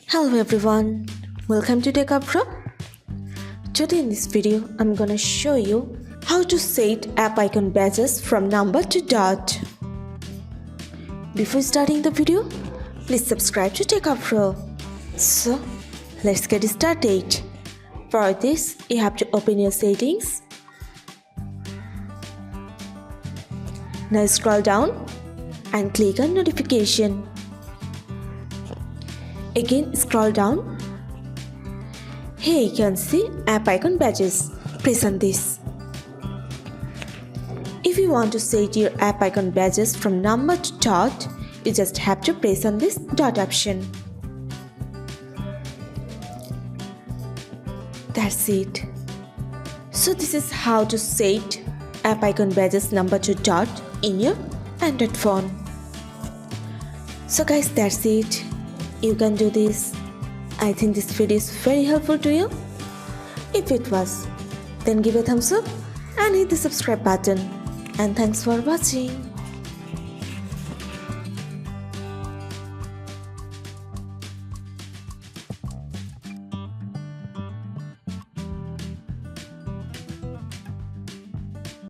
Hello everyone, welcome to Techavro. Today in this video, I'm gonna show you how to set app icon badges from number to dot. Before starting the video, please subscribe to Techavro. So, let's get started. For this, you have to open your settings. Now scroll down and click on notification. Again scroll down. Here you can see app icon badges. Press on this. If you want to set your app icon badges from number to dot, you just have to press on this dot option. That's it. So this is how to set app icon badges number to dot in your Android phone. So guys, that's it. You can do this. I think this video is very helpful to you. If it was, then give a thumbs up and hit the subscribe button. And thanks for watching.